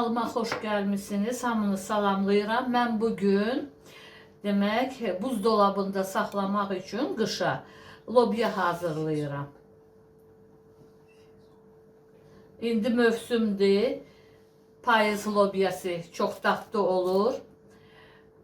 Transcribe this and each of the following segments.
Kanalıma xoş gəlmisiniz. Hamını salamlayıram. Mən bugün demək buzdolabında saxlamaq üçün qışa lobya hazırlayıram. İndi mövsümdür. Payız lobyası çox dadlı olur.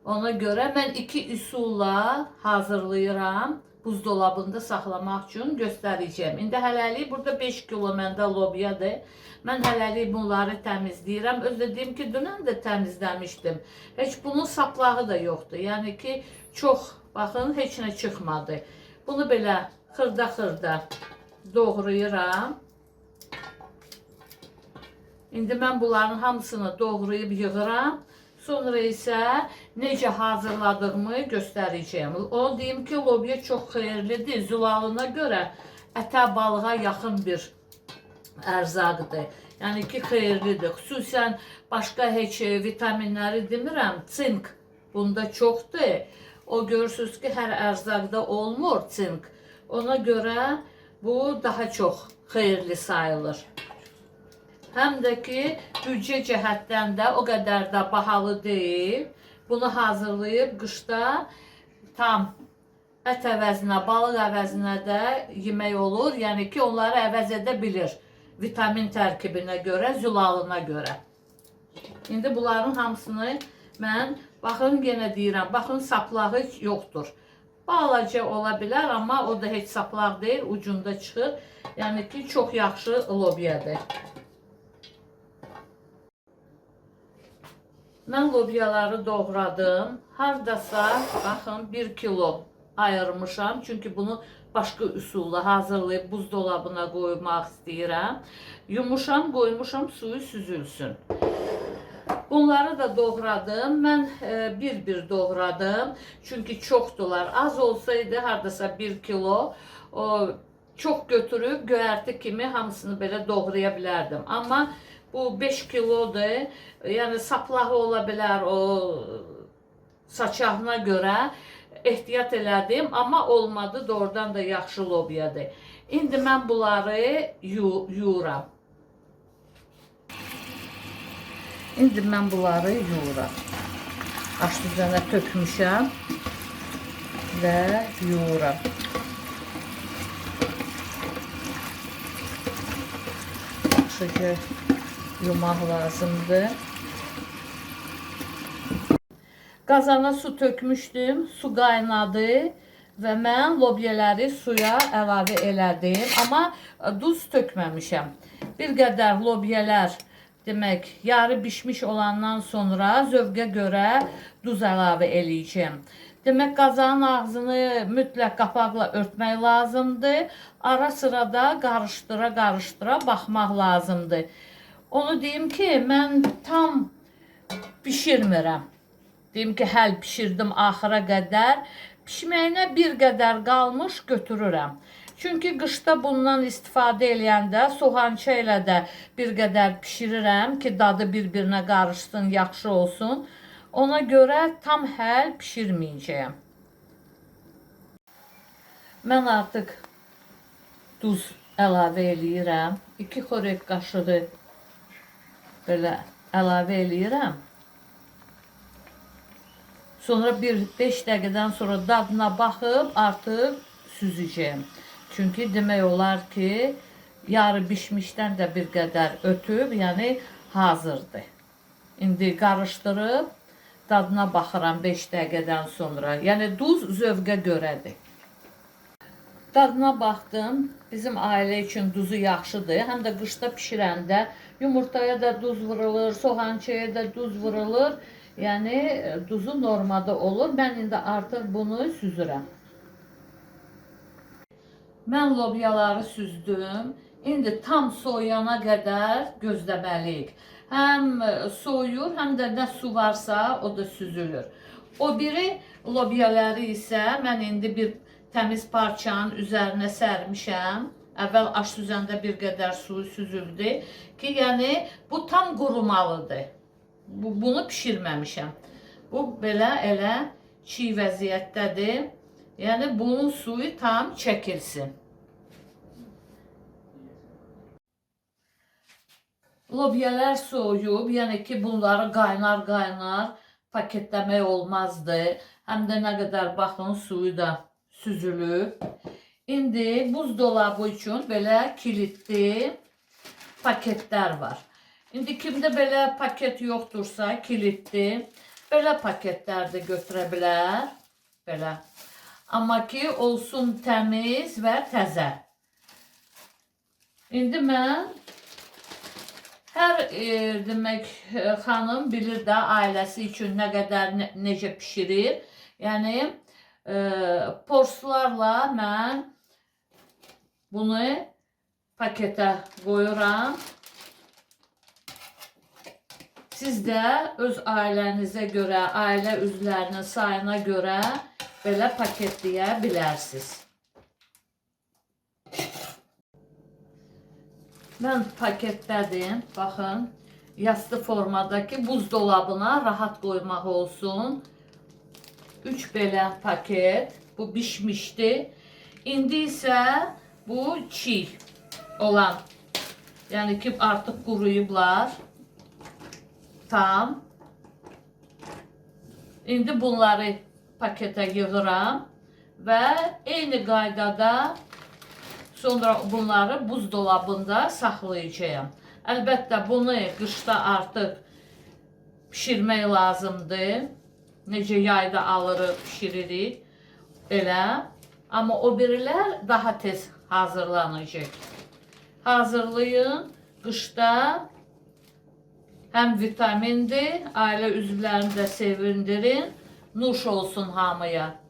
Ona görə mən iki üsulla hazırlayıram. Buzdolabında saxlamaq üçün göstərəcəm. İndi hələlik burada 5 kilo məndə lobyadır. Mən hələlik bunları təmizləyirəm. Özdə deyim ki, dünən də təmizləmişdim. Heç bunun saplağı da yoxdur. Yəni ki, çox, baxın, heç nə çıxmadı. Bunu belə xırda-xırda doğrayıram. İndi mən bunların hamısını doğrayıb yığıram. Sonra isə necə hazırladığımı göstərəcəyim. O deyim ki, lobya çox xeyirlidir. Zülalına görə ətə balığa yaxın bir ərzaqdır. Yəni ki, xeyirlidir. Xüsusən başqa heç vitaminləri demirəm. Sink bunda çoxdur. O görürsünüz ki, hər ərzaqda olmur sink. Ona görə bu daha çox xeyirli sayılır. Həm də ki, büdcə cəhətdən də o qədər də bahalı deyil. Bunu hazırlayıb qışda tam ət əvəzinə, balıq əvəzinə də yemək olur. Yəni ki, onları əvəz edə bilir. Vitamin tərkibinə görə, zülalına görə. İndi bunların hamısını mən, baxın, yenə deyirəm, baxın, saplağı yoxdur. Balaca ola bilər, amma o da heç saplaq deyil, ucunda çıxır. Yəni ki, çox yaxşı lobyadır. Mən lobyaları doğradım. Hardasa, baxın, 1 kilo ayırmışam. Çünki bunu başqa üsulla hazırlayıb buzdolabına qoymaq istəyirəm. Yumuşam, qoymuşam, suyu süzülsün. Bunları da doğradım. Mən bir-bir doğradım. Çünki çoxdular. Az olsaydı, hardasa 1 kilo, çox götürüb göyərti kimi hamısını belə doğraya bilərdim. Amma bu 5 kilodur. Yəni saplağı ola bilər o saçağına görə. Ehtiyat elədim, amma olmadı. Doğrudan da yaxşı lobyadır. İndi mən bunları yuuram. İndi mən bunları yuuram. Aşlıcana tökmüşəm və yuuram. Yaxşıca yumaq lazımdır. Qazana su tökmüşdüm, su qaynadı və mən lobyaları suya əlavə elədim. Amma duz tökməmişəm. Bir qədər lobyalar, demək, yarı bişmiş olandan sonra zövqə görə duz əlavə eləyəcəm. Demək, qazanın ağzını mütləq qapaqla örtmək lazımdır. Ara sırada qarışdıra baxmaq lazımdır. Onu deyim ki, mən tam bişirmirəm. Deyim ki, həll bişirdim axıra qədər. Pişməyinə bir qədər qalmış götürürəm. Çünki qışda bundan istifadə eləyəndə soğança ilə də bir qədər pişirirəm ki, dadı bir-birinə qarışsın, yaxşı olsun. Ona görə tam həll pişirməyəcəyəm. Mən artıq duz əlavə eləyirəm. 2 xörək qaşığı belə əlavə eləyirəm. Sonra 5 dəqiqədən sonra dadına baxıb artıq süzəcəyim. Çünki demək olar ki, yarı bişmişdən də bir qədər ötüb, yəni hazırdır. İndi qarışdırıb dadına baxıram 5 dəqiqədən sonra. Yəni duz zövqə görədir. Dadına baxdım. Bizim ailə üçün duzu yaxşıdır. Həm də qışda pişirəndə yumurtaya da duz vurulur, soğançaya da duz vurulur. Yəni duzu normada olur. Mən indi artıq bunu süzürəm. Mən lobyaları süzdüm. İndi tam soyuyana qədər gözləməliyik. Həm soyuyur, həm də nə su varsa o da süzülür. O biri lobyaları isə mən indi bir təmiz parçanın üzərinə sərmişəm. Əvvəl aş süzəndə bir qədər suyu süzüldü ki, yəni bu tam qurumalıdır. Bunu pişirməmişəm. Bu belə elə çiğ vəziyyətdədir. Yəni bunun suyu tam çəkilsin. Lobyalar soğuyub, yəni ki, bunları qaynar paketləmək olmazdı. Həm də nə qədər baxın, suyu da süzülüb. İndi buzdolabı üçün belə kilitli paketlər var. İndi kimdə belə paket yoxdursa, kilitli, belə paketlər də götürə bilər. Belə. Amma ki, olsun təmiz və təzə. İndi mən hər demək xanım bilir də ailəsi üçün nə qədər necə pişirir. Yəni porslarla mən bunu paketə qoyuram. Siz də öz ailənizə görə, ailə üzvlərinin sayına görə belə paketləyə bilərsiniz. Mən paketlədim. Baxın, yastı formadakı buzdolabına rahat qoymaq olsun. 3 belə paket. Bu bişmişdi. İndi isə bu çiğ olan. Yəni ki, artıq quruyublar. Tam. İndi bunları paketə yığıram və eyni qaydada sonra bunları buzdolabında saxlayacağım. Əlbəttə bunu qışda artıq pişirmək lazımdır. Necə yayda alırıq, pişiririk. Elə. Amma o birilər daha tez hazırlanacaq. Hazırlayın. Qışda həm vitamindir, ailə üzvlərini də sevindirin. Nuş olsun hamıya.